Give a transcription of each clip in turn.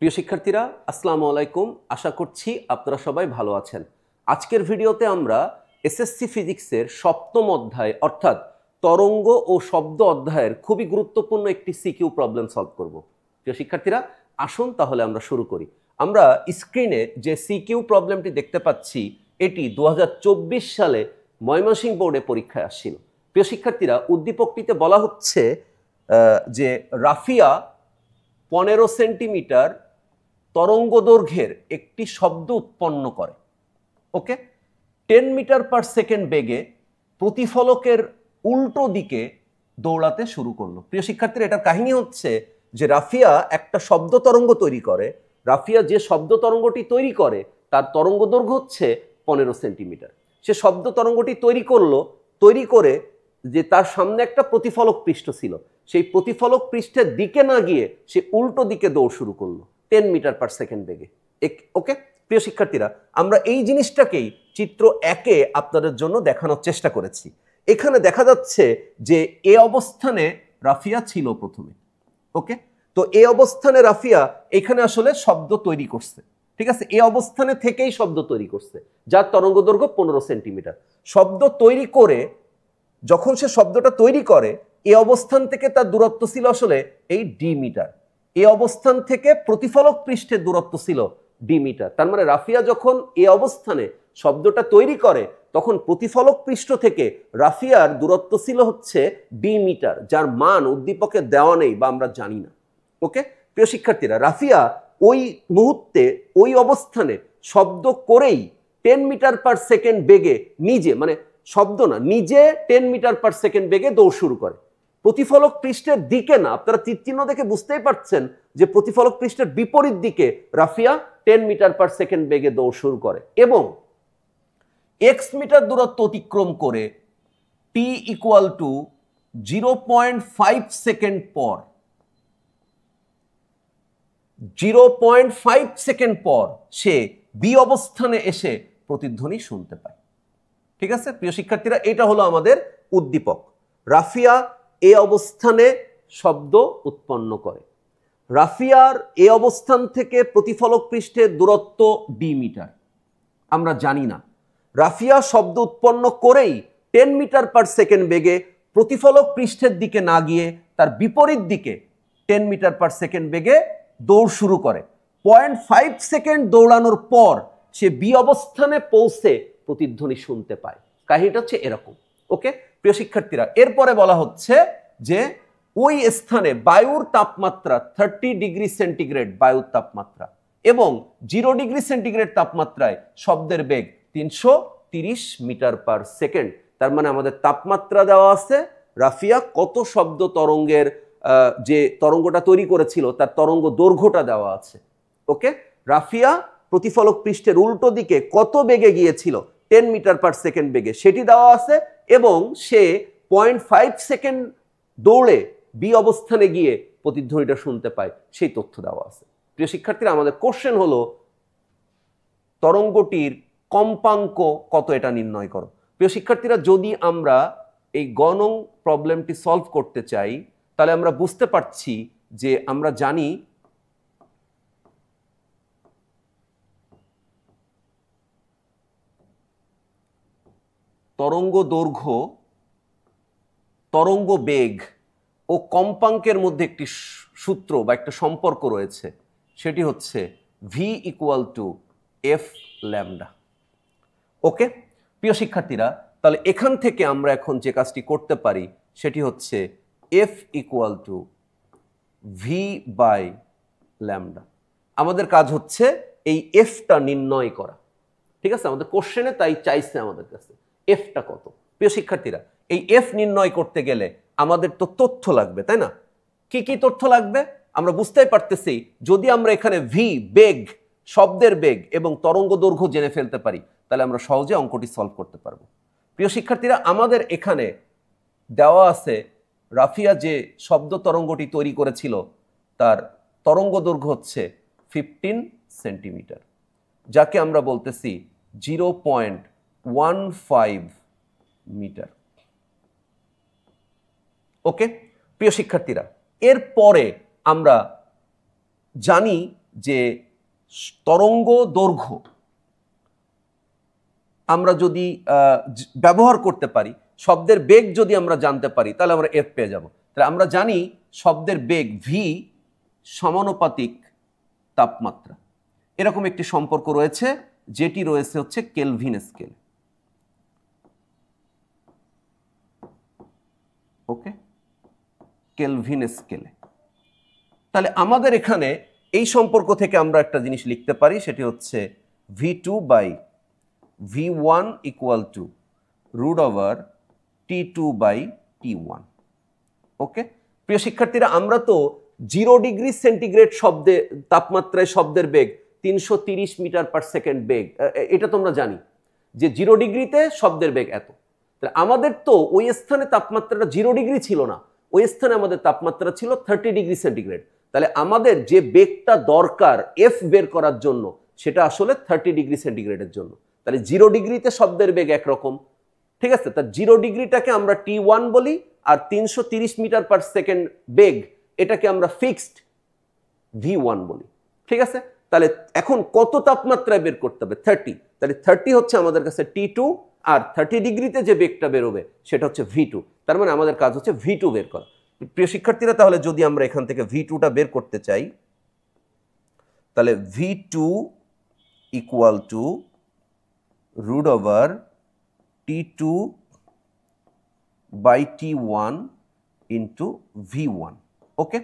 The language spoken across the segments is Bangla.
প্রিয় শিক্ষার্থীরা, আসসালামু আলাইকুম। আশা করছি আপনারা সবাই ভালো আছেন। আজকের ভিডিওতে আমরা এসএসসি ফিজিক্সের সপ্তম অধ্যায় অর্থাৎ তরঙ্গ ও শব্দ অধ্যায়ের খুবই গুরুত্বপূর্ণ একটি সিকিউ প্রবলেম সলভ করব। প্রিয় শিক্ষার্থীরা, আসুন তাহলে আমরা শুরু করি। আমরা স্ক্রিনে যে সিকিউ প্রবলেমটি দেখতে পাচ্ছি এটি 2024 সালে ময়মনসিংহ বোর্ডে পরীক্ষায় আসছিল। প্রিয় শিক্ষার্থীরা, উদ্দীপকটিতে বলা হচ্ছে যে রাফিয়া 15 সেন্টিমিটার তরঙ্গ দৈর্ঘ্যের একটি শব্দ উৎপন্ন করে। ওকে, 10 মিটার পার সেকেন্ড বেগে প্রতিফলকের উল্টো দিকে দৌড়াতে শুরু করলো। প্রিয় শিক্ষার্থীরা, এটার কাহিনী হচ্ছে যে রাফিয়া একটা শব্দ তরঙ্গ তৈরি করে। রাফিয়া যে শব্দ তরঙ্গটি তৈরি করে তার তরঙ্গ দৈর্ঘ্য হচ্ছে 15 সেন্টিমিটার। সে শব্দ তরঙ্গটি তৈরি করলো, তৈরি করে যে তার সামনে একটা প্রতিফলক পৃষ্ঠ ছিল, সেই প্রতিফলক পৃষ্ঠের দিকে না গিয়ে সে উল্টো দিকে দৌড় শুরু করলো 10 মিটার পার সেকেন্ড বেগে। ওকে প্রিয় শিক্ষার্থীরা, আমরা এই জিনিসটাকেই চিত্র 1-এ আপনাদের জন্য দেখানোর চেষ্টা করেছি। এখানে দেখা যাচ্ছে যে এ অবস্থানে রাফিয়া ছিল প্রথমে। ওকে, তো এ অবস্থানে রাফিয়া এখানে আসলে শব্দ তৈরি করছে। ঠিক আছে, এ অবস্থানে থেকেই শব্দ তৈরি করছে, যার তরঙ্গ দৈর্ঘ্য 15 সেন্টিমিটার। শব্দ তৈরি করে যখন সে শব্দটা তৈরি করে, এ অবস্থান থেকে তার দূরত্ব ছিল আসলে এই ডি মিটার। এ অবস্থান থেকে প্রতিফলক পৃষ্ঠের দূরত্ব ছিল ডি মিটার। তার মানে রাফিয়া যখন এ অবস্থানে শব্দটা তৈরি করে তখন প্রতিফলক পৃষ্ঠ থেকে রাফিয়ার দূরত্ব ছিল হচ্ছে ডি মিটার, যার মান উদ্দীপকে দেওয়া নেই বা আমরা জানি না। ওকে প্রিয় শিক্ষার্থীরা, রাফিয়া ওই মুহূর্তে ওই অবস্থানে শব্দ করেই 10 মিটার পার সেকেন্ড বেগে নিজে, মানে শব্দ না, নিজে 10 মিটার পার সেকেন্ড বেগে দৌড় শুরু করে। প্রতিফলক পৃষ্ঠের দিকে না, আপনারা তীরচিহ্ন দেখে বুঝতেই পারছেন যে প্রতিফলক পৃষ্ঠের বিপরীত দিকে রাফিয়া 10 মিটার পার সেকেন্ড বেগে দৌড় শুরু করে এবং এক্স মিটার দূরত্ব অতিক্রম করে টি ইকুয়াল টু 0.5 সেকেন্ড পর 0.5 সেকেন্ড পর সে বি অবস্থানে এসে প্রতিধ্বনি শুনতে পায়। ঠিক আছে প্রিয় শিক্ষার্থীরা, এটা হলো আমাদের উদ্দীপক। রাফিয়া এ অবস্থানে শব্দ উৎপন্ন করে। রাফিয়ার এ অবস্থান থেকে প্রতিফলক পৃষ্ঠের দূরত্ব ডি মিটার, আমরা জানি না। রাফিয়া শব্দ উৎপন্ন করেই 10 মিটার পার সেকেন্ড বেগে প্রতিফলক পৃষ্ঠের দিকে না গিয়ে তার বিপরীত দিকে 10 মিটার পার সেকেন্ড বেগে দৌড় শুরু করে। 0.5 সেকেন্ড দৌড়ানোর পর সে বি অবস্থানে পৌঁছে প্রতিধ্বনি শুনতে পায়। কাহিনীটা হচ্ছে এরকম। ওকে প্রিয় শিক্ষার্থীরা, এরপরে বলা হচ্ছে যে ওই স্থানে বায়ুর তাপমাত্রা 30 ডিগ্রি সেন্টিগ্রেড বায়ুর তাপমাত্রা এবং 0 ডিগ্রি সেন্টিগ্রেড তাপমাত্রায় শব্দের বেগ 330 মিটার পার সেকেন্ড। তার মানে আমাদের তাপমাত্রা দেওয়া আছে, রাফিয়া কত শব্দ তরঙ্গের যে তরঙ্গটা তৈরি করেছিল তার তরঙ্গ দৈর্ঘ্যটা দেওয়া আছে। ওকে, রাফিয়া প্রতিফলক পৃষ্ঠের উল্টো দিকে কত বেগে গিয়েছিল 10 মিটার পার সেকেন্ড বেগে সেটি দেওয়া আছে এবং সে 0.5 সেকেন্ড দৌড়ে বি অবস্থানে গিয়ে প্রতিধ্বনিটা শুনতে পায়, সেই তথ্য দেওয়া আছে। প্রিয় শিক্ষার্থীরা, আমাদের কোশ্চেন হলো তরঙ্গটির কম্পাঙ্ক কত, এটা নির্ণয় করো। প্রিয় শিক্ষার্থীরা, যদি আমরা এই গ নং প্রবলেমটি সলভ করতে চাই তাহলে আমরা বুঝতে পারছি যে আমরা জানি তরঙ্গ দৈর্ঘ্য, তরঙ্গ বেগ ও কম্পাঙ্কের মধ্যে একটি সূত্র বা একটা সম্পর্ক রয়েছে, সেটি হচ্ছে V equal to F lambda. Okay প্রিয় শিক্ষার্থীরা, তাহলে এখান থেকে আমরা এখন যে কাজটি করতে পারি সেটি হচ্ছে F equal to V by lambda. আমাদের কাজ হচ্ছে এই এফটা নির্ণয় করা। ঠিক আছে, আমাদের কোশ্চেনে তাই চাইছে আমাদের কাছে এফটা কত। প্রিয় শিক্ষার্থীরা, এই এফ নির্ণয় করতে গেলে আমাদের তো তথ্য লাগবে, তাই না? কি কি তথ্য লাগবে আমরা বুঝতেই পারতেছি। যদি আমরা এখানে ভি বেগ, শব্দের বেগ এবং তরঙ্গ দৈর্ঘ্য জেনে ফেলতে পারি তাহলে আমরা সহজে অঙ্কটি সলভ করতে পারবো। প্রিয় শিক্ষার্থীরা, আমাদের এখানে দেওয়া আছে রাফিয়া যে শব্দ তরঙ্গটি তৈরি করেছিল তার তরঙ্গ দৈর্ঘ্য হচ্ছে 15 সেন্টিমিটার, যাকে আমরা বলতেছি 0.15 মিটার। ওকে প্রিয় শিক্ষার্থীরা, এরপরে আমরা জানি যে তরঙ্গ দৈর্ঘ্য আমরা যদি ব্যবহার করতে পারি, শব্দের বেগ যদি আমরা জানতে পারি, তাহলে আমরা এফ পেয়ে যাব। তাহলে আমরা জানি শব্দের বেগ ভি সমানুপাতিক তাপমাত্রা, এরকম একটি সম্পর্ক রয়েছে, যেটি রয়েছে হচ্ছে কেলভিন স্কেল। ওকে, কেলভিন স্কেলে। তাহলে আমাদের এখানে এই সম্পর্ক থেকে আমরা একটা জিনিস লিখতে পারি, সেটি হচ্ছে V2 by V1 equal to root over T2 by T1। Okay প্রিয় শিক্ষার্থীরা, আমরা তো 0 ডিগ্রি সেন্টিগ্রেড শব্দে তাপমাত্রায় শব্দের বেগ 330 মিটার পার সেকেন্ড বেগ, এটা তোমরা জানি যে 0 ডিগ্রিতে শব্দের বেগ এত। তাহলে আমাদের তো ওই স্থানে তাপমাত্রাটা 0 ডিগ্রি ছিল না, ওই স্থানে আমাদের তাপমাত্রা ছিল 30 ডিগ্রি সেন্টিগ্রেড। তাহলে আমাদের যে বেগটা দরকার এফ বের করার জন্য, সেটা আসলে 30 ডিগ্রি সেন্টিগ্রেডের জন্য। তাহলে 0 ডিগ্রিতে শব্দের বেগ একরকম, ঠিক আছে। তা 0 ডিগ্রিটাকে আমরা T1 বলি, আর 330 মিটার পার সেকেন্ড বেগ এটাকে আমরা ফিক্সড V1 বলি, ঠিক আছে। তাহলে এখন কত তাপমাত্রায় বের করতে হবে? 30। তাহলে 30 হচ্ছে আমাদের কাছে T2, আর 30 ডিগ্রিতে যে বেগটা বেরোবে সেটা হচ্ছে V2। তার মানে আমাদের কাজ হচ্ছে V2 বের করা। প্রিয় শিক্ষার্থীরা, তাহলে যদি আমরা এখান থেকে V2টা বের করতে চাই, তাহলে V2 equal to root over T2 by T1 into V1। Okay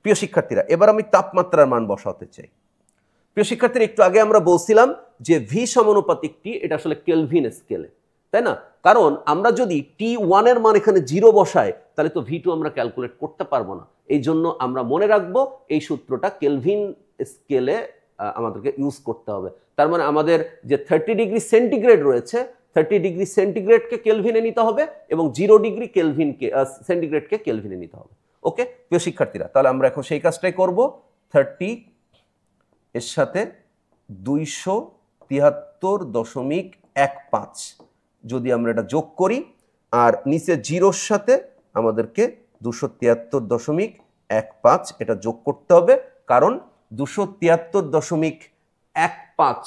প্রিয় শিক্ষার্থীরা, এবার আমি তাপমাত্রার মান বসাতে চাই। প্রিয় শিক্ষার্থীরা, একটু আগে আমরা বলছিলাম যে ভি সমানুপাতিক টি, এটা আসলে কেলভিন স্কেলে, তাই না? কারণ আমরা যদি T1 এর মান এখানে 0 বসাই, তাহলে তো V2 আমরা ক্যালকুলেট করতে পারবো না। এই জন্য আমরা মনে রাখবো এই সূত্রটা কেলভিন স্কেলে আমাদেরকে ইউজ করতে হবে। তার মানে আমাদের যে 30 ডিগ্রি সেন্টিগ্রেড রয়েছে, 30 ডিগ্রি সেন্টিগ্রেডকে কেলভিনে নিতে হবে এবং 0 ডিগ্রি সেন্টিগ্রেডকে কেলভিনে নিতে হবে। ওকে প্রিয় শিক্ষার্থীরা, তাহলে আমরা এখন সেই কাজটাই করব। 30 এর সাথে 273.15 যদি আমরা এটা যোগ করি, আর নিচে 0-র সাথে আমাদেরকে 273.15 এটা যোগ করতে হবে, কারণ 273.15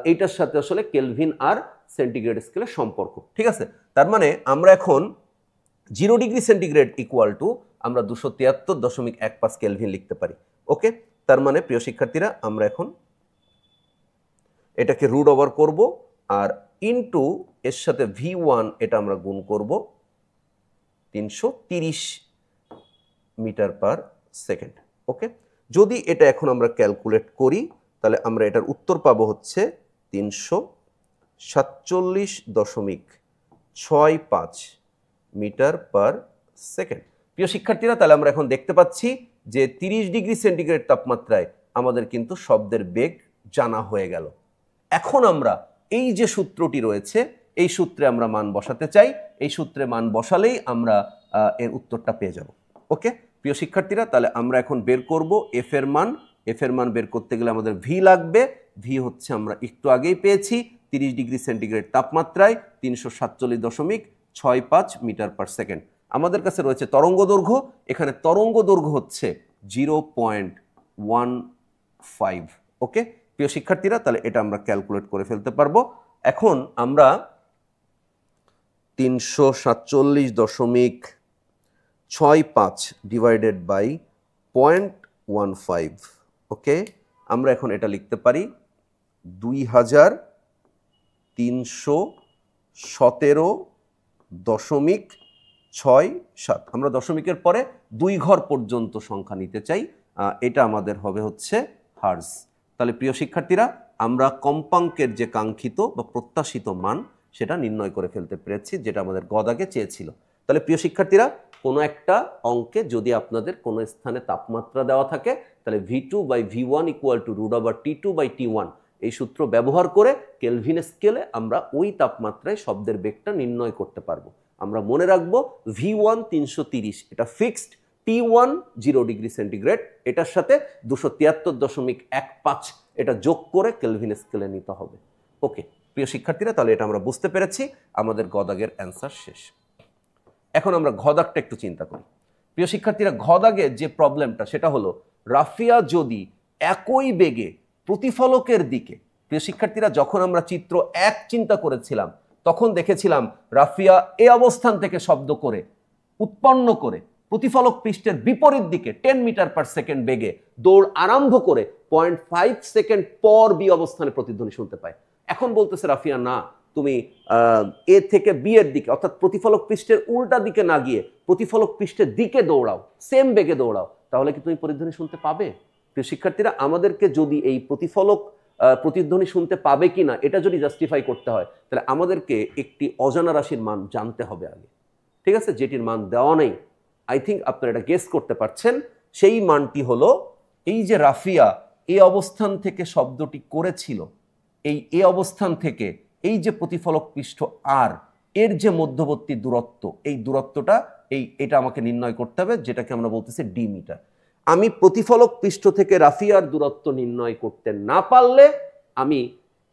এইটার সাথে আসলে কেলভিন আর সেন্টিগ্রেড স্কেলের সম্পর্ক, ঠিক আছে। তার মানে আমরা এখন 0 ডিগ্রি সেন্টিগ্রেড ইকুয়াল টু আমরা 273.15 কেলভিন লিখতে পারি। ওকে, তার মানে প্রিয় শিক্ষার্থীরা, আমরা এখন এটাকে রুট ওভার করব, আর ইনটু এর সাথে V1 এটা আমরা গুণ করব 330 মিটার পার সেকেন্ড। ওকে, যদি এটা এখন আমরা ক্যালকুলেট করি, তাহলে আমরা এটার উত্তর পাবো হচ্ছে 347.65 মিটার পার সেকেন্ড। প্রিয় শিক্ষার্থীরা, তাহলে আমরা এখন দেখতে পাচ্ছি যে 30 ডিগ্রি সেন্টিগ্রেড তাপমাত্রায় আমাদের কিন্তু শব্দের বেগ জানা হয়ে গেল। এখন আমরা এই যে সূত্রটি রয়েছে, এই সূত্রে আমরা মান বসাতে চাই। এই সূত্রে মান বসালেই আমরা এর উত্তরটা পেয়ে যাব। ওকে প্রিয় শিক্ষার্থীরা, তাহলে আমরা এখন বের করব এফ এর মান। এফ এর মান বের করতে গেলে আমাদের ভি লাগবে। ভি হচ্ছে আমরা একটু আগেই পেয়েছি, 30 ডিগ্রি সেন্টিগ্রেড তাপমাত্রায় 347.65 মিটার পার সেকেন্ড। আমাদের কাছে রয়েছে তরঙ্গ দৈর্ঘ্য, এখানে তরঙ্গ দৈর্ঘ্য হচ্ছে 0.15। ওকে প্রিয় শিক্ষার্থীরা, তাহলে এটা আমরা ক্যালকুলেট করে ফেলতে পারবো। এখন আমরা 347.65 ডিভাইডেড বাই 0.15। ওকে, আমরা এখন এটা লিখতে পারি 2317.67। আমরা দশমিকের পরে 2 ঘর পর্যন্ত সংখ্যা নিতে চাই, এটা আমাদের হবে হচ্ছে হার্জ। তাহলে প্রিয় শিক্ষার্থীরা, আমরা কম্পাঙ্কের যে কাঙ্ক্ষিত বা প্রত্যাশিত মান সেটা নির্ণয় করে ফেলতে পেরেছি, যেটা আমাদের গদাগে চেয়েছিল। তাহলে প্রিয় শিক্ষার্থীরা, কোনো একটা অঙ্কে যদি আপনাদের কোনো স্থানে তাপমাত্রা দেওয়া থাকে, তাহলে V2 by V1 equal to root over T2 by T1 এই সূত্র ব্যবহার করে কেলভিন স্কেলে আমরা ওই তাপমাত্রায় শব্দের বেগটা নির্ণয় করতে পারবো। আমরা মনে রাখবো V1 330 এটা ফিক্সড, T1 0 ডিগ্রি সেন্টিগ্রেড, এটার সাথে 273.15 এটা যোগ করে কেলভিন স্কেলে নিতে হবে। ওকে প্রিয় শিক্ষার্থীরা, তাহলে এটা আমরা বুঝতে পেরেছি, আমাদের গদাগের অ্যান্সার শেষ। এখন আমরা ঘদাগটা একটু চিন্তা করি। প্রিয় শিক্ষার্থীরা, ঘদাগের যে প্রবলেমটা সেটা হলো, রাফিয়া যদি একই বেগে প্রতিফলকের দিকে, প্রিয় শিক্ষার্থীরা, যখন আমরা চিত্র 1 চিন্তা করেছিলাম তখন দেখেছিলাম রাফিয়া এই অবস্থান থেকে শব্দ করে উৎপন্ন করে প্রতিফলক পৃষ্ঠের বিপরীত দিকে 10 মিটার পার সেকেন্ড বেগে দৌড় আরম্ভ করে 0.5 সেকেন্ড পর বি অবস্থানে প্রতিধ্বনি শুনতে পায়। এখন বলতেছে রাফিয়া, না, তুমি এ থেকে বি এর দিকে অর্থাৎ প্রতিফলক পৃষ্ঠের উল্টা দিকে না গিয়ে প্রতিফলক পৃষ্ঠের দিকে দৌড়াও, সেম বেগে দৌড়াও, তাহলে কি তুমি প্রতিধ্বনি শুনতে পাবে? প্রিয় শিক্ষার্থীরা, আমাদেরকে যদি এই প্রতিধ্বনি শুনতে পাবে কিনা এটা যদি জাস্টিফাই করতে হয়, তাহলে আমাদেরকে একটি অজানা রাশির মান জানতে হবে আগে, ঠিক আছে, যেটির মান দেওয়া নেই। আই থিঙ্ক আপনারা এটা গেস করতে পারছেন। সেই মানটি হলো এই যে রাফিয়া এই অবস্থান থেকে শব্দটি করেছিল, এই অবস্থান থেকে এই যে প্রতিফলক পৃষ্ঠ আর এর যে মধ্যবর্তী দূরত্ব, এই দূরত্বটা এটা আমাকে নির্ণয় করতে হবে, যেটাকে আমরা বলতেছি ডি মিটার। আমি প্রতিফলক পৃষ্ঠ থেকে রাফিয়ার দূরত্ব নির্ণয় করতে না পারলে আমি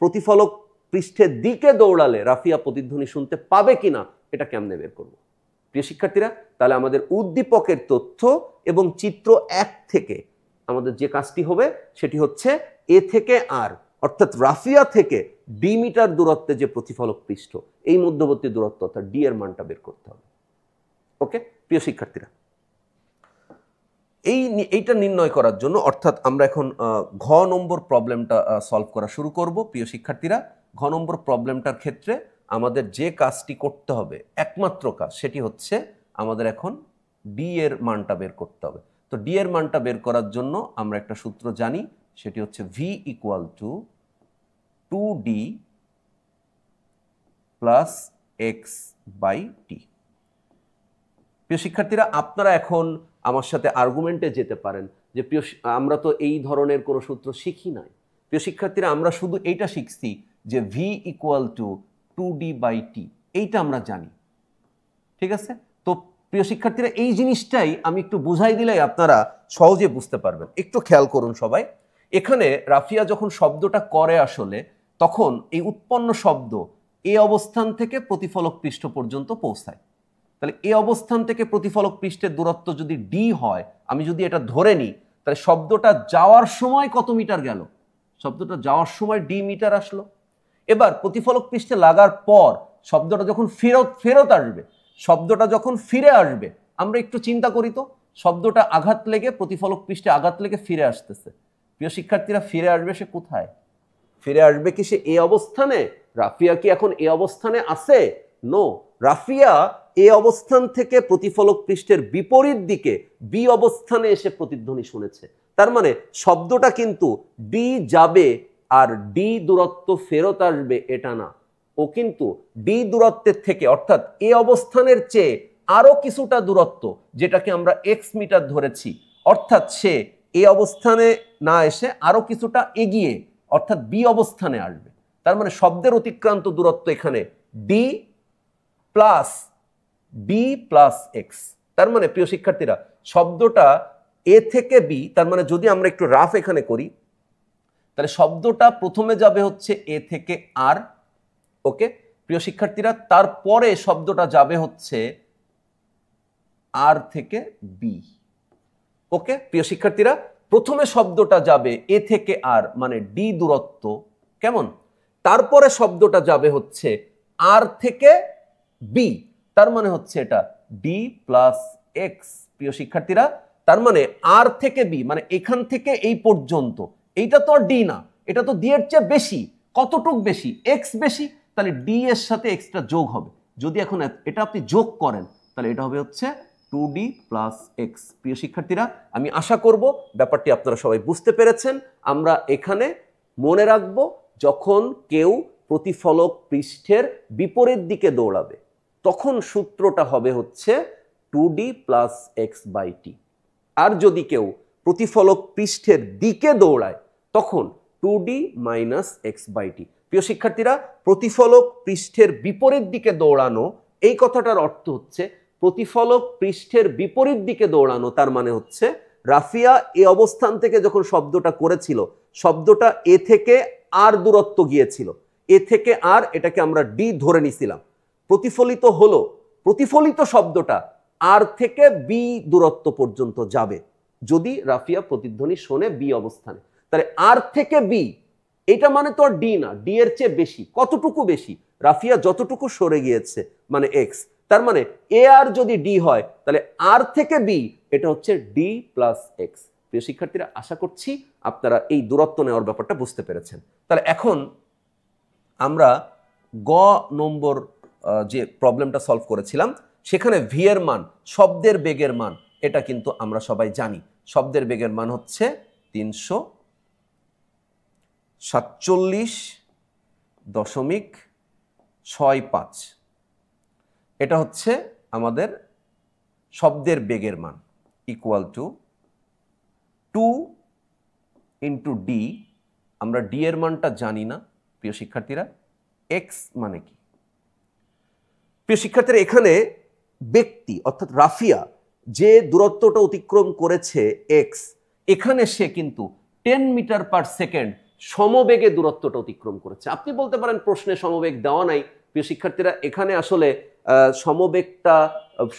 প্রতিফলক পৃষ্ঠের দিকে দৌড়ালে রাফিয়া প্রতিধ্বনি শুনতে পাবে কিনা এটা কেমনে বের করব? প্রিয় শিক্ষার্থীরা, তাহলে আমাদের উদ্দীপকের তথ্য এবং চিত্র 1 থেকে আমাদের যে কাজটি হবে সেটি হচ্ছে এ থেকে আর অর্থাৎ রাফিয়া থেকে ডি মিটার দূরত্বে যে প্রতিফলক পৃষ্ঠ, এই মধ্যবর্তী দূরত্ব অর্থাৎ ডি এর মানটা বের করতে হবে। ওকে প্রিয় শিক্ষার্থীরা, এইটা নির্ণয় করার জন্য অর্থাৎ আমরা এখন ঘ নম্বর প্রবলেমটা সলভ করা শুরু করব। প্রিয় শিক্ষার্থীরা, ঘ নম্বর প্রবলেমটার ক্ষেত্রে আমাদের যে কাজটি করতে হবে, একমাত্র কাজ, সেটি হচ্ছে আমাদের এখন ডি এর মানটা বের করতে হবে। তো ডি এর মানটা বের করার জন্য আমরা একটা সূত্র জানি, সেটি হচ্ছে V equal to 2d plus X by T. প্রিয় শিক্ষার্থীরা, আপনারা এখন আমার সাথে আর্গুমেন্টে যেতে পারেন যে আমরা তো এই ধরনের কোনো সূত্র শিখি নাই। প্রিয় শিক্ষার্থীরা, আমরা শুধু এইটা শিখছি যে V equal to 2d by T, এইটা আমরা জানি, ঠিক আছে। তো প্রিয় শিক্ষার্থীরা, এই জিনিসটাই আমি একটু বুঝাই দিলেই আপনারা সহজে বুঝতে পারবেন। একটু খেয়াল করুন সবাই, এখানে রাফিয়া যখন শব্দটা করে আসলে তখন এই উৎপন্ন শব্দ এই অবস্থান থেকে প্রতিফলক পৃষ্ঠ পর্যন্ত পৌঁছায়। তাহলে এই অবস্থান থেকে প্রতিফলক পৃষ্ঠের দূরত্ব যদি ডি হয়, আমি যদি এটা ধরে নিই, তাহলে শব্দটা যাওয়ার সময় কত মিটার গেল? শব্দটা যাওয়ার সময় ডি মিটার আসলো। এবার প্রতিফলক পৃষ্ঠে লাগার পর শব্দটা যখন ফেরত আসবে, শব্দটা যখন ফিরে আসবে, আমরা একটু চিন্তা করি তো, শব্দটা আঘাত লেগে প্রতিফলক পৃষ্ঠে আঘাত লেগে ফিরে আসতেছে। প্রিয় শিক্ষার্থীরা, ফিরে আসবে সে কোথায়? ফিরে আসবে কি সে এই অবস্থানে? রাফিয়া কি এখন এই অবস্থানে আছে? নো, রাফিয়া এই অবস্থান থেকে প্রতিফলক পৃষ্ঠের বিপরীত দিকে বি অবস্থানে এসে প্রতিধ্বনি শুনেছে। তার মানে শব্দটা কিন্তু ডি যাবে আর ডি দূরত্ব ফেরত আসবে এটা না, ও কিন্তু ডি দূরত্বের থেকে অর্থাৎ এই অবস্থানের চেয়ে আরো কিছুটা দূরত্ব, যেটাকে আমরা এক্স মিটার ধরেছি, অর্থাৎ সে এই অবস্থানে না এসে আরো কিছুটা এগিয়ে অর্থাৎ বি অবস্থানে আসবে। তার মানে শব্দের অতিক্রান্ত দূরত্ব এখানে ডি প্লাস এক্স। তার মানে প্রিয় শিক্ষার্থীরা, শব্দটা এ থেকে বি, তার মানে যদি আমরা একটু রাফ এখানে করি, তাহলে শব্দটা প্রথমে যাবে হচ্ছে এ থেকে আর, ওকে প্রিয় শিক্ষার্থীরা, তারপরে শব্দটা যাবে হচ্ছে আর থেকে বি। ওকে প্রিয় শিক্ষার্থীরা, প্রথমে শব্দটা যাবে এ থেকে আর মানে ডি দূরত্ব, কেমন, তারপরে শব্দটা যাবে হচ্ছে আর থেকে বি, তার মানে হচ্ছে এটা ডি প্লাস এক্স। প্রিয় শিক্ষার্থীরা, তার মানে আর থেকে বি মানে এখান থেকে এই পর্যন্ত, এইটা তো আর ডি না, এটা তো ডি এর চেয়ে বেশি। কতটুক বেশি? এক্স বেশি, তাহলে ডি এর সাথে এক্সটা যোগ হবে। যদি এখন এটা আপনি যোগ করেন তাহলে এটা হবে হচ্ছে 2d প্লাস এক্স। প্রিয় শিক্ষার্থীরা, আমি আশা করব ব্যাপারটি আপনারা সবাই বুঝতে পেরেছেন। আমরা এখানে মনে রাখব, যখন কেউ প্রতিফলক পৃষ্ঠের বিপরীত দিকে দৌড়াবে তখন সূত্রটা হবে হচ্ছে 2d প্লাস এক্স বাই টি, আর যদি কেউ প্রতিফলক পৃষ্ঠের দিকে দৌড়ায় তখন 2d minus X by T. প্রিয় শিক্ষার্থীরা, প্রতিফলক পৃষ্ঠের বিপরীত দিকে দৌড়ানো, এই কথাটার অর্থ হচ্ছে প্রতিফলক পৃষ্ঠের বিপরীত দিকে দৌড়ানো, তার মানে হচ্ছে রাফিয়া এই অবস্থান থেকে যখন শব্দটা করেছিল, শব্দটা এ থেকে আর দূরত্ব গিয়েছিল, এ থেকে আর, এটাকে আমরা ডি ধরে নিছিলাম, প্রতিফলিত হলো, প্রতিফলিত শব্দটা আর থেকে বি দূরত্ব পর্যন্ত যাবে যদি রাফিয়া প্রতিধ্বনি শোনে বি অবস্থানে। তাহলে আর থেকে বি, এটা মানে তো আর ডি না, ডি এর চেয়ে বেশি। কতটুকু বেশি? রাফিয়া যতটুকু সরে গিয়েছে মানে এক্স। তার মানে এ আর যদি ডি হয় তাহলে আর থেকে বি এটা হচ্ছে ডি প্লাস এক্স। প্রিয় শিক্ষার্থীরা, আশা করছি আপনারা এই দূরত্ব নেওয়ার ব্যাপারটা বুঝতে পেরেছেন। তাহলে এখন আমরা গ নম্বর যে প্রবলেমটা সলভ করেছিলাম সেখানে ভি এর মান, শব্দের বেগের মান, এটা কিন্তু আমরা সবাই জানি। শব্দের বেগের মান হচ্ছে 347.65। এটা হচ্ছে আমাদের শব্দের বেগের মান, ইকুয়াল টু 2 ইন্টু ডি। আমরা ডি এর মানটা জানি না প্রিয় শিক্ষার্থীরা। এক্স মানে কি? প্রিয় শিক্ষার্থীরা, এখানে ব্যক্তি অর্থাৎ রাফিয়া যে দূরত্বটা অতিক্রম করেছে এক্স, এখানে সে কিন্তু 10 মিটার পার সেকেন্ড সমবেগে দূরত্বটা অতিক্রম করেছে। আপনি বলতে পারেন প্রশ্নে সমবেগ দেওয়া নাই। প্রিয় শিক্ষার্থীরা, এখানে আসলে সমবেগটা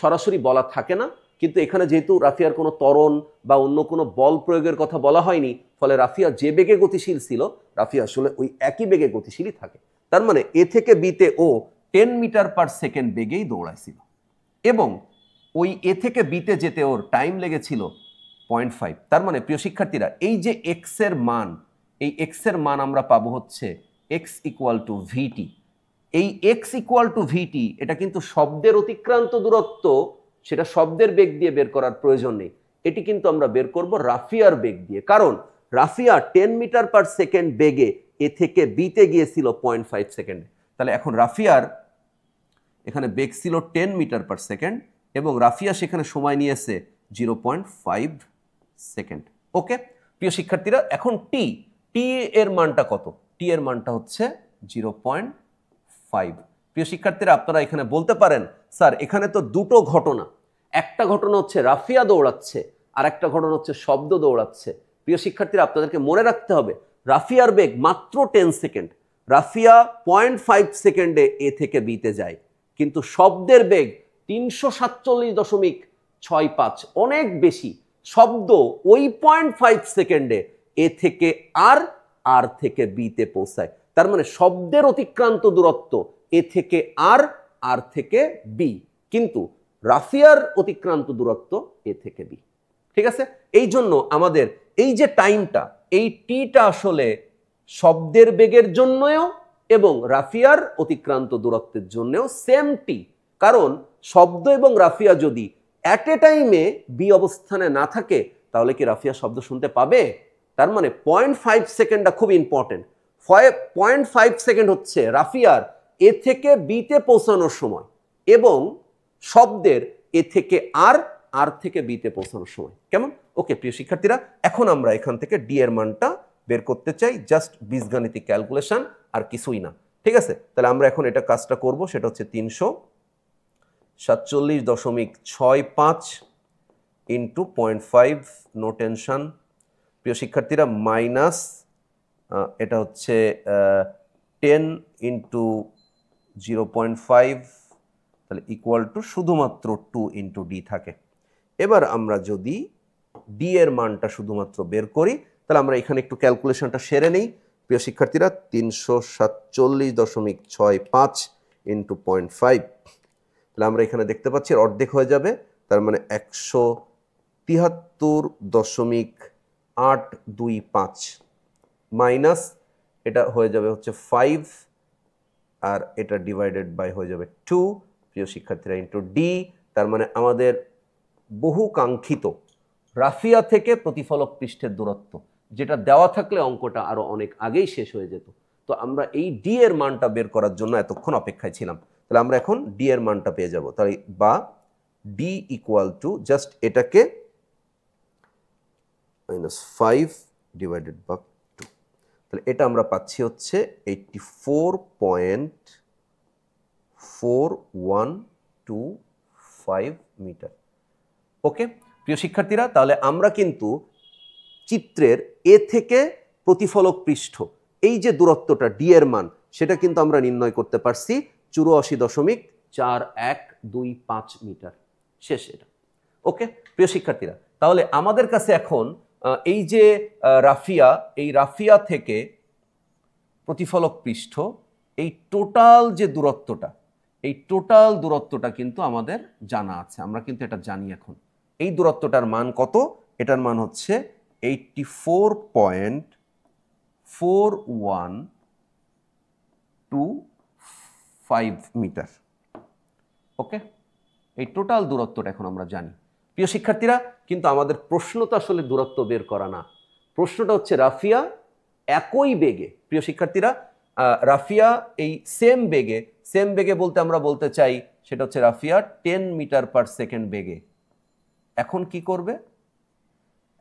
সরাসরি বলা থাকে না, কিন্তু এখানে যেহেতু রাফিয়ার কোনো ত্বরণ বা অন্য কোনো বল প্রয়োগের কথা বলা হয়নি, ফলে রাফিয়া যে বেগে গতিশীল ছিল রাফিয়া আসলে ওই একই বেগে গতিশীলই থাকে। তার মানে এ থেকে বিতে ও 10 মিটার পার সেকেন্ড বেগেই দৌড়াইছিল এবং ওই এ থেকে বিতে যেতে ওর টাইম লেগেছিল 0.5। তার মানে প্রিয় শিক্ষার্থীরা, এই যে এক্স এর মান, এই এক্স এর মান আমরা পাবো হচ্ছে এক্স ইকুয়াল টু ভিটি। এই এক্স ইকুয়াল টু ভিটি এটা কিন্তু শব্দের অতিক্রান্ত দূরত্ব, সেটা শব্দের বেগ দিয়ে বের করার প্রয়োজন নেই। এটি কিন্তু আমরা বের করব রাফিয়ার বেগ দিয়ে, কারণ রাফিয়া 10 মিটার পার সেকেন্ড বেগে এ থেকে বিতে গিয়েছিল 0.5 সেকেন্ডে। তাহলে এখন রাফিয়ার এখানে বেগ ছিল 10 মিটার পার সেকেন্ড এবং রাফিয়া সেখানে সময় নিয়েছে 0.5 সেকেন্ড। ওকে প্রিয় শিক্ষার্থীরা, এখন টি এর মানটা কত? টি এর মানটা হচ্ছে 0.5। প্রিয় শিক্ষার্থীরা, আপনারা এখানে বলতে পারেন স্যার এখানে তো দুটো ঘটনা, একটা ঘটনা হচ্ছে রাফিয়া দৌড়াচ্ছে আর একটা ঘটনা হচ্ছে শব্দ দৌড়াচ্ছে। প্রিয় শিক্ষার্থীরা, আপনাদেরকে মনে রাখতে হবে রাফিয়ার বেগ মাত্র 10 সেকেন্ড, রাফিয়া 0.5 সেকেন্ডে এ থেকে বিতে যায়, কিন্তু শব্দের বেগ 347.65, অনেক বেশি। শব্দ ওই 0.5 সেকেন্ডে এ থেকে আর থেকে বিতে পৌঁছায়। তার মানে শব্দের অতিক্রান্ত দূরত্ব এ থেকে আর থেকে বি, কিন্তু রাফিয়ার অতিক্রান্ত দূরত্ব এ থেকে বি। ঠিক আছে? এই জন্য আমাদের এই যে টাইমটা, এই টিটা আসলে শব্দের বেগের জন্যও এবং রাফিয়ার অতিক্রান্ত দূরত্বের জন্যও সেম টি। কারণ শব্দ এবং রাফিয়া যদি অ্যাট এ টাইমে বি অবস্থানে না থাকে তাহলে কি রাফিয়া শব্দ শুনতে পাবে? তার মানে 0.5 সেকেন্ডটা খুব ইম্পর্টেন্ট। 0.5 সেকেন্ড হচ্ছে রাফিয়ার এ থেকে বিতে পৌঁছানোর সময় এবং শব্দের এ থেকে আর থেকে বিতে পৌঁছানোর সময়। কেমন? ওকে প্রিয় শিক্ষার্থীরা, এখন আমরা এখান থেকে ডি এর মানটা বের করতে চাই, জাস্ট বীজগাণিতিক ক্যালকুলেশন, আর কিছুই না। ঠিক আছে? তাহলে আমরা এখন এটা কাজটা করব, সেটা হচ্ছে 347.65 ইন্টু 0.5, নো টেনশন। প্রিয় শিক্ষার্থীরা, মাইনাস এটা হচ্ছে 10 ইন্টু 0.5, তাহলে ইকুয়াল টু শুধুমাত্র 2 ইন্টু ডি থাকে। এবার আমরা যদি ডি এর মানটা শুধুমাত্র বের করি তাহলে আমরা এখানে একটু ক্যালকুলেশনটা সেরে নেই। প্রিয় শিক্ষার্থীরা, 347.65 ইন্টু 0.5, তাহলে আমরা এখানে দেখতে পাচ্ছি অর্ধেক হয়ে যাবে, তার মানে 173.825 মাইনাস এটা হয়ে যাবে হচ্ছে 5 আর এটা ডিভাইডেড বাই হয়ে যাবে 2। প্রিয় শিক্ষার্থীরা, ইন্টু ডি, তার মানে আমাদের বহু কাঙ্ক্ষিত রাফিয়া থেকে প্রতিফলক পৃষ্ঠের দূরত্ব, যেটা দেওয়া থাকলে অঙ্কটা আরো অনেক আগেই শেষ হয়ে যেত। তো আমরা এই ডি এর মানটা বের করার জন্য এতক্ষণ অপেক্ষায় ছিলাম। তাহলে আমরা এখন ডি এর মানটা পেয়ে যাব। তাই বা ডি ইকুয়াল টু জাস্ট এটাকে -5 ডিভাইডেড বাই 2, তাহলে এটা আমরা পাচ্ছি হচ্ছে 84.4125 মিটার। ওকে প্রিয় শিক্ষার্থীরা, তাহলে আমরা কিন্তু চিত্রের এ থেকে প্রতিফলক পৃষ্ঠ এই যে দূরত্বটা ডি এর মান, সেটা কিন্তু আমরা নির্ণয় করতে পারছি 84.4125 মিটার। শেষ এটা। ওকে প্রিয় শিক্ষার্থীরা, তাহলে আমাদের কাছে এখন এই যে রাফিয়া, এই রাফিয়া থেকে প্রতিফলক পৃষ্ঠ, এই টোটাল যে দূরত্বটা, এই টোটাল দূরত্বটা কিন্তু আমাদের জানা আছে, আমরা কিন্তু এটা জানি এখন। এই দূরত্বটার মান কত? এটার মান হচ্ছে 84.4125 মিটার। ওকে, এই টোটাল দূরত্বটা এখন আমরা জানি। প্রিয় শিক্ষার্থীরা, কিন্তু আমাদের প্রশ্ন তো আসলে দূরত্ব বের করা না, প্রশ্নটা হচ্ছে রাফিয়া একই বেগে, প্রিয় শিক্ষার্থীরা, রাফিয়া এই সেম বেগে বলতে আমরা বলতে চাই সেটা হচ্ছে রাফিয়া 10 মিটার পার সেকেন্ড বেগে এখন কি করবে?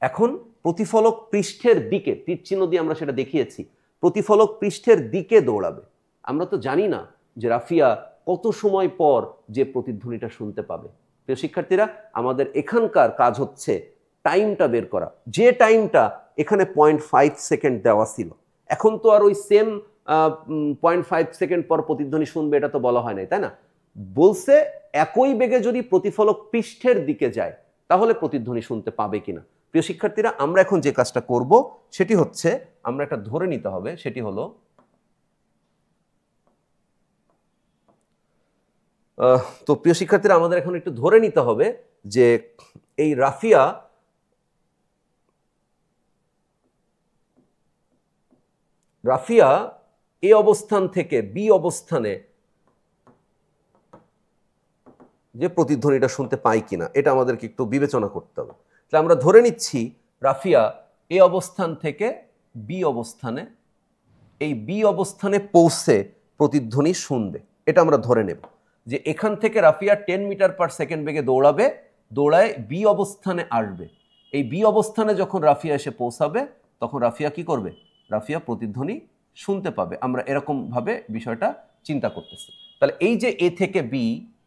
এখন প্রতিফলক পৃষ্ঠের দিকে, তীর চিহ্ন দিয়ে আমরা সেটা দেখিয়েছি, প্রতিফলক পৃষ্ঠের দিকে দৌড়াবে। আমরা তো জানি না যে রাফিয়া কত সময় পর যে প্রতিধ্বনিটা শুনতে পাবে। প্রিয় শিক্ষার্থীরা, আমাদের এখানকার কাজ হচ্ছে টাইমটা বের করা। যে টাইমটা এখানে 0.5 সেকেন্ড দেওয়া ছিল, এখন তো আর ওই সেম 0.5 সেকেন্ড পর প্রতিধ্বনি শুনবে এটা তো বলা হয় নাই, তাই না? বলছে একই বেগে যদি প্রতিফলক পৃষ্ঠের দিকে যায় তাহলে প্রতিধ্বনি শুনতে পাবে কিনা। প্রিয় শিক্ষার্থীরা, আমরা এখন যে কাজটা করব সেটি হচ্ছে আমরা একটা ধরে নিতে হবে, সেটি হলো তো প্রিয় শিক্ষার্থীরা, আমাদের এখন একটু ধরে নিতে হবে যে এই রাফিয়া এ অবস্থান থেকে বি অবস্থানে যে প্রতিধ্বনিটা শুনতে পাই কিনা এটা আমাদেরকে একটু বিবেচনা করতে হবে। তাহলে আমরা ধরে নিচ্ছি রাফিয়া এ অবস্থান থেকে বি অবস্থানে, এই বি অবস্থানে পৌঁছে প্রতিধ্বনি শুনবে, এটা আমরা ধরে নেব যে এখান থেকে রাফিয়া 10 মিটার পার সেকেন্ড বেগে দৌড়ায় বি অবস্থানে আসবে। এই বি অবস্থানে যখন রাফিয়া এসে পৌঁছাবে তখন রাফিয়া কি করবে? রাফিয়া প্রতিধ্বনি শুনতে পাবে। আমরা এরকম ভাবে বিষয়টা চিন্তা করতেছি। তাহলে এই যে এ থেকে বি,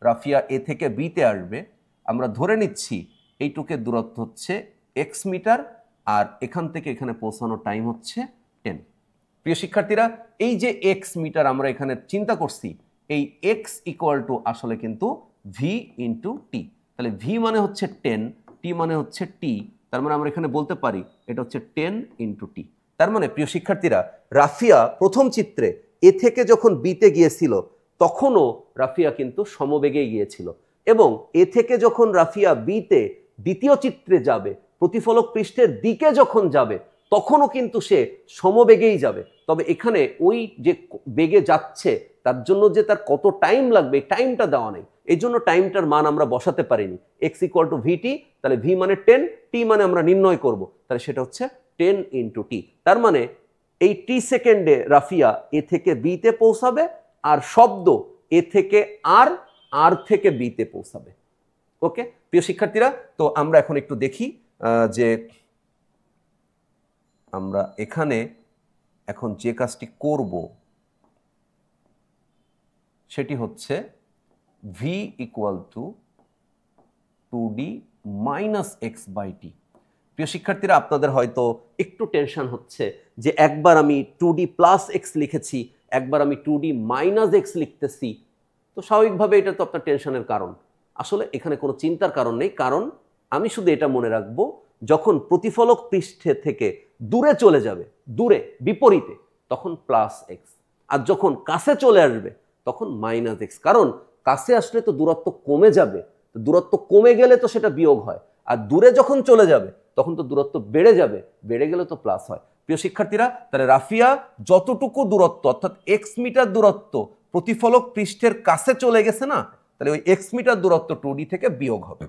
রাফিয়া এ থেকে বিতে আসবে, আমরা ধরে নিচ্ছি এইটুকের দূরত্ব হচ্ছে এক্স মিটার, আর এখান থেকে এখানে পৌঁছানোর টাইম হচ্ছে 10। প্রিয় শিক্ষার্থীরা, এই যে এক্স মিটার আমরা এখানে চিন্তা করছি, এই এক্স ইকুয়াল টু আসলে কিন্তু ভি ইন্টু টি। তাহলে ভি মানে হচ্ছে 10, টি মানে হচ্ছে টি, তার মানে আমরা এখানে বলতে পারি এটা হচ্ছে 10 ইন্টু টি। তার মানে প্রিয় শিক্ষার্থীরা, রাফিয়া প্রথম চিত্রে এ থেকে যখন বিতে গিয়েছিল তখনও রাফিয়া কিন্তু সমবেগে গিয়েছিল, এবং এ থেকে যখন রাফিয়া বিতে দ্বিতীয় চিত্রে যাবে, প্রতিফলক পৃষ্ঠের দিকে যখন যাবে তখনও কিন্তু সে সমবেগেই যাবে। তবে এখানে ওই যে বেগে যাচ্ছে তার জন্য যে তার কত টাইম লাগবে টাইমটা দেওয়া নেই, এই জন্য টাইমটার মান আমরা বসাতে পারিনি। এক্স ইকুয়াল টু ভিটি, তাহলে ভি মানে 10, টি মানে আমরা নির্ণয় করব, তাহলে সেটা হচ্ছে 10 ইন্টু টি। তার মানে এই টি সেকেন্ডে রাফিয়া এ থেকে বিতে পৌঁছাবে, আর শব্দ এ থেকে আর থেকে বিতে পৌঁছাবে। ওকে প্রিয় শিক্ষার্থীরা, তো আমরা এখন একটু দেখি যে আমরা এখানে এখন যে কাজটি করব সেটি হচ্ছে V equal to 2d minus X by T. প্রিয় শিক্ষার্থীরা, আপনাদের হয়তো একটু টেনশন হচ্ছে যে একবার আমি 2d প্লাস এক্স লিখেছি, একবার আমি 2d মাইনাস এক্স লিখতেছি, তো স্বাভাবিকভাবে এটা তো আপনার টেনশনের কারণ। আসলে এখানে কোনো চিন্তার কারণ নেই, কারণ আমি শুধু এটা মনে রাখবো যখন প্রতিফলক পৃষ্ঠে থেকে দূরে চলে যাবে, দূরে বিপরীতে, তখন প্লাস এক্স, আর যখন কাছে চলে আসবে তখন মাইনাস এক্স। কারণ কাছে আসলে তো দূরত্ব কমে যাবে, দূরত্ব কমে গেলে তো সেটা বিয়োগ হয়, আর দূরে যখন চলে যাবে তখন তো দূরত্ব বেড়ে যাবে, বেড়ে গেলে তো প্লাস হয়। প্রিয় শিক্ষার্থীরা, তাহলে রাফিয়া যতটুকু দূরত্ব অর্থাৎ এক্স মিটার দূরত্ব প্রতিফলক পৃষ্ঠের কাছে চলে গেছে না, তাহলে ওই এক্স মিটার দূরত্ব 2d থেকে বিয়োগ হবে।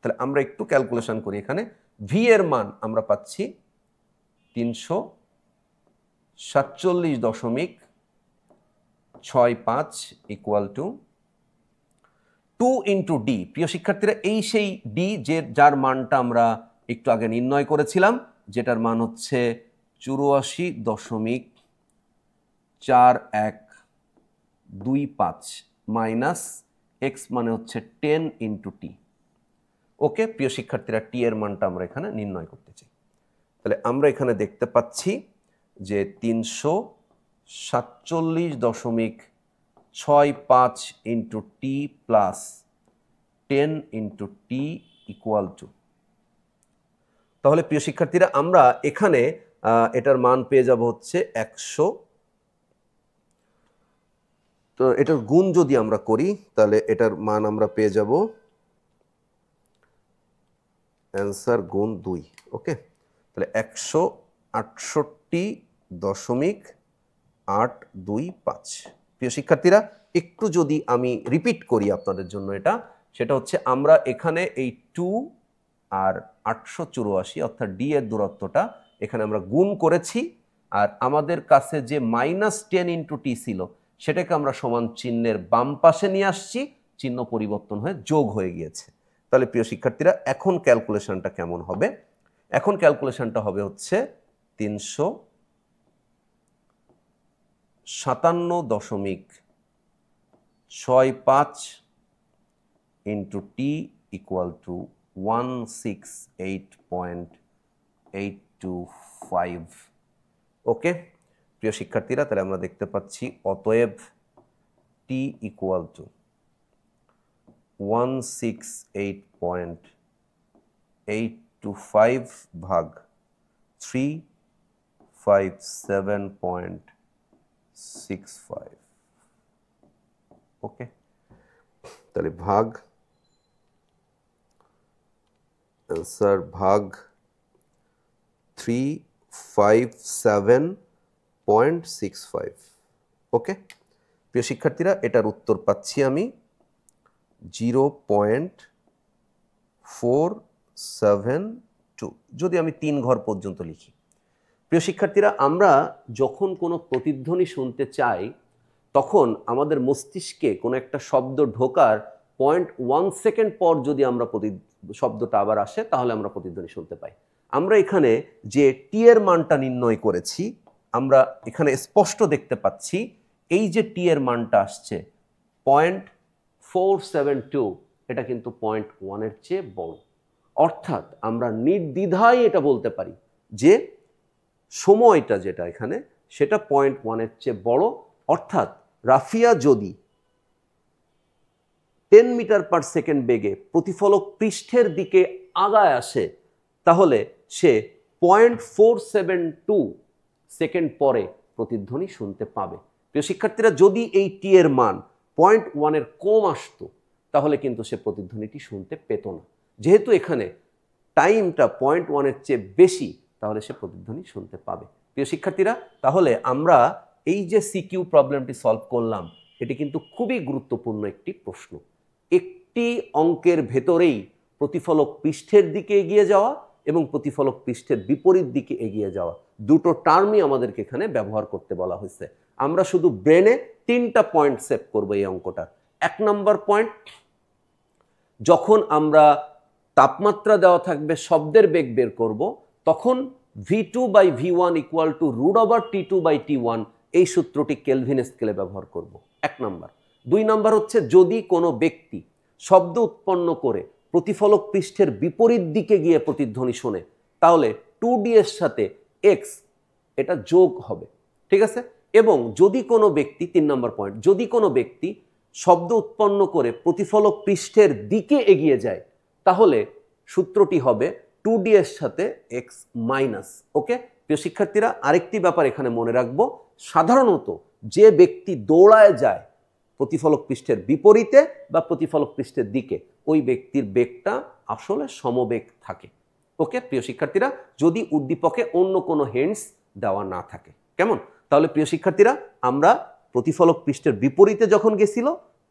তাহলে আমরা একটু ক্যালকুলেশন করি, এখানে ভি এর মান আমরা পাচ্ছি 347.65 ইকুয়াল টু 2 ইন্টু ডি। প্রিয় শিক্ষার্থীরা, এই সেই ডি যার মানটা আমরা একটু আগে নির্ণয় করেছিলাম, যেটার মান হচ্ছে 84.4125 মাইনাস এক্স মানে হচ্ছে 10 ইন্টু টি। ওকে প্রিয় শিক্ষার্থীরা, টি এর মানটা আমরা এখানে নির্ণয় করতে চাই। তাহলে আমরা এখানে দেখতে পাচ্ছি যে 347.65 into T plus 10 into T equal to, তাহলে প্রিয় শিক্ষার্থীরা আমরা এখানে এটার মান পেয়ে যাব হচ্ছে 100। তো এটার গুণ যদি আমরা করি তাহলে এটার মান আমরা পেয়ে যাব অ্যান্সার গুণ 2। ওকে, তাহলে 168.825। প্রিয় শিক্ষার্থীরা একটু যদি আমি রিপিট করি আপনাদের জন্য, সেটা হচ্ছে আমরা এখানে এই 2 আর 884 অর্থাৎ ডি এর দূরত্বটা এখানে আমরা গুণ করেছি, আর আমাদের কাছে যে -10 × t ছিল সেটাকে আমরা সমান চিহ্নের বাম পাশে নিয়ে আসছি, চিহ্ন পরিবর্তন হয়ে যোগ হয়ে গিয়েছে। তাহলে প্রিয় শিক্ষার্থীরা এখন ক্যালকুলেশনটা কেমন হবে? এখন ক্যালকুলেশনটা হবে হচ্ছে 357.65 × t = 168.825। ওকে প্রিয় শিক্ষার্থীরা, তাহলে আমরা দেখতে পাচ্ছি অতএব t = 168.825 ভাগ 357.65। ওকে, তাহলে ভাগ आंसर भाग 357.65। ওকে প্রিয় শিক্ষার্থীরা, এটার উত্তর পাচ্ছি আমি 0.472 যদি আমি 3 ঘর পর্যন্ত লিখি। প্রিয় শিক্ষার্থীরা, আমরা যখন কোনো প্রতিধ্বনি শুনতে চাই তখন আমাদের মস্তিষ্কে কোনো একটা শব্দ ঢোকার 0.1 সেকেন্ড পর যদি আমরা শব্দটা আবার আসে তাহলে আমরা প্রতিধ্বনি শুনতে পাই। আমরা এখানে যে টি এর মানটা নির্ণয় করেছি, আমরা এখানে স্পষ্ট দেখতে পাচ্ছি এই যে টি এর মানটা আসছে 0.472, এটা কিন্তু 0.1 এর চেয়ে বড়। অর্থাৎ আমরা নির্দ্বিধায় এটা বলতে পারি যে সময়টা যেটা এখানে সেটা 0.1 এর চেয়ে বড়। অর্থাৎ রাফিয়া যদি 10 মিটার/সেকেন্ড বেগে প্রতিফলক পৃষ্ঠের দিকে আগায় আসে তাহলে সে 0.472 সেকেন্ড পরে প্রতিধ্বনি শুনতে পাবে। প্রিয় শিক্ষার্থীরা, যদি এই টি এর মান 0.1 এর কম আসতো তাহলে কিন্তু সে প্রতিধ্বনিটি শুনতে পেত না। যেহেতু এখানে টাইমটা 0.1 এর চেয়ে বেশি, তাহলে সে প্রতিধ্বনি শুনতে পাবে। প্রিয় শিক্ষার্থীরা, তাহলে আমরা এই যে সিকিউ প্রবলেমটি সলভ করলাম, এটি কিন্তু খুবই গুরুত্বপূর্ণ একটি প্রশ্ন। একটি অঙ্কের ভেতরেই প্রতিফলক পৃষ্ঠের দিকে এগিয়ে যাওয়া এবং প্রতিফলক পৃষ্ঠের বিপরীত দিকে এগিয়ে যাওয়া, দুটো টার্মই আমাদেরকে এখানে ব্যবহার করতে বলা হয়েছে। আমরা শুধু ব্রেনে 3টা পয়েন্ট সেভ করবো এই অঙ্কটা। 1 নম্বর পয়েন্ট, যখন আমরা তাপমাত্রা দেওয়া থাকবে শব্দের বেগ বের করব, তখন v2/v1 = √T2/T1 এই সূত্রটি কেলভিন স্কেলে ব্যবহার করব। 1 নম্বর। 2 নম্বর হচ্ছে, যদি কোনো ব্যক্তি শব্দ উৎপন্ন করে প্রতিফলক পৃষ্ঠের বিপরীত দিকে গিয়ে প্রতিধ্বনি শোনে তাহলে 2d এর সাথে x এটা যোগ হবে, ঠিক আছে? এবং যদি কোনো ব্যক্তি, 3 নম্বর পয়েন্ট, যদি কোনো ব্যক্তি শব্দ উৎপন্ন করে প্রতিফলক পৃষ্ঠের দিকে এগিয়ে যায় তাহলে সূত্রটি হবে 2d এর সাথে x মাইনাস। ওকে প্রিয় শিক্ষার্থীরা, আরেকটি ব্যাপার এখানে মনে রাখবো, সাধারণত যে ব্যক্তি দৌড়ায় যায় প্রতিফলক পৃষ্ঠের বিপরীতে বা প্রতিফলক পৃষ্ঠের দিকে, ওই ব্যক্তির বেগটা আসলে সমবেগ থাকে। ওকে প্রিয় শিক্ষার্থীরা, যদি উদ্দীপকে অন্য কোনো হিন্টস দেওয়া না থাকে। কেমন? তাহলে প্রিয় শিক্ষার্থীরা, আমরা প্রতিফলক পৃষ্ঠের বিপরীতে যখন গেছিল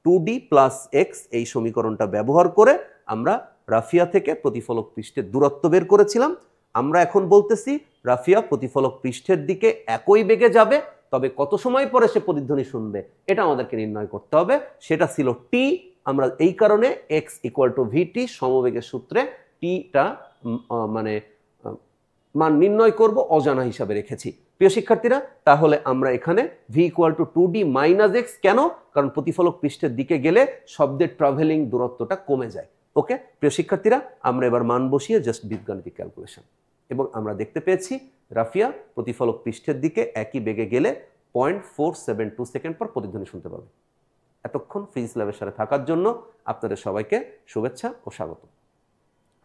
2d + x এই সমীকরণটা ব্যবহার করে আমরা রাফিয়া থেকে প্রতিফলক পৃষ্ঠের দূরত্ব বের করেছিলাম। আমরা এখন বলতেছি রাফিয়া প্রতিফলক পৃষ্ঠের দিকে একই বেগে যাবে, তবে কত সময় পরে সে প্রতিধ্বনি শুনবে এটা আমাদেরকে নির্ণয় করতে হবে। সেটা ছিল t। আমরা এই কারণে x = vt সমবেগের সূত্রে টিটা মানে মান নির্ণয় করব অজানা হিসাবে রেখেছি। প্রিয় শিক্ষার্থীরা, তাহলে আমরা এখানে v = 2d - x, কেন? কারণ প্রতিফলক পৃষ্ঠের দিকে গেলে শব্দের ট্রাভেলিং দূরত্বটা কমে যায়। ওকে প্রিয় শিক্ষার্থীরা, আমরা এবার মান বসিয়ে জাস্ট বীজগাণিতিক ক্যালকুলেশন, এবং আমরা দেখতে পেয়েছি রাফিয়া প্রতিফলক পৃষ্ঠের দিকে একই বেগে গেলে 0.472 সেকেন্ড পর প্রতিধ্বনি শুনতে পাবে। এতক্ষণ ফিজিক্স ল্যাবের সাথে থাকার জন্য আপনাদের সবাইকে শুভেচ্ছা ও স্বাগত।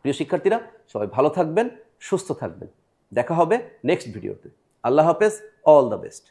প্রিয় শিক্ষার্থীরা, সবাই ভালো থাকবেন, সুস্থ থাকবেন। দেখা হবে নেক্সট ভিডিওতে। আল্লাহ হাফেজ, অল দ্য বেস্ট।